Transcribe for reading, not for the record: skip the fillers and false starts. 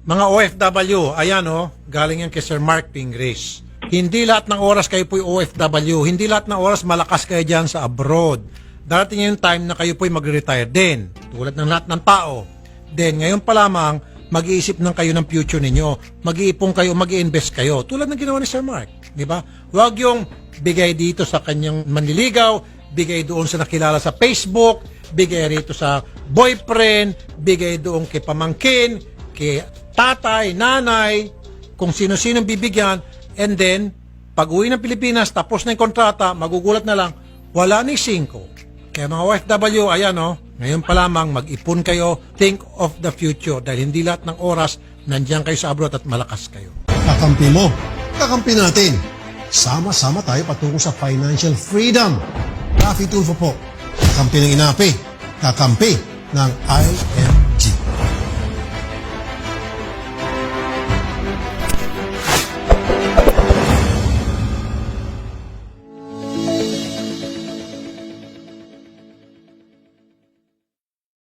Mga OFW, ayan galing yan kay Sir Mark Pingris. Hindi lahat ng oras kayo po'y OFW. Hindi lahat ng oras malakas kayo dyan sa abroad. Darating yung time na kayo po'y magre-retire din. Tulad ng lahat ng tao. Then, ngayon pa lamang, mag-iisip ng kayo ng future ninyo. Mag-iipon kayo, mag-i-invest kayo. Tulad ng ginawa ni Sir Mark. Di ba? Huwag yung bigay dito sa kanyang manliligaw, bigay doon sa nakilala sa Facebook, bigay rito sa boyfriend, bigay doon kay pamangkin, kay tatay, nanay, kung sino-sino bibigyan, and then, pag uwi ng Pilipinas, tapos na yung kontrata, magugulat na lang, wala ni 5. Kaya mga OFW, ayan ngayon pa lamang, mag-ipon kayo, think of the future, dahil hindi lahat ng oras, nandiyan kayo sa abroad at malakas kayo. Kakampi mo, kakampi natin. Sama-sama tayo patungo sa financial freedom. Rafi Tulfo po, kakampi ng INAPI, kakampi ng IMF.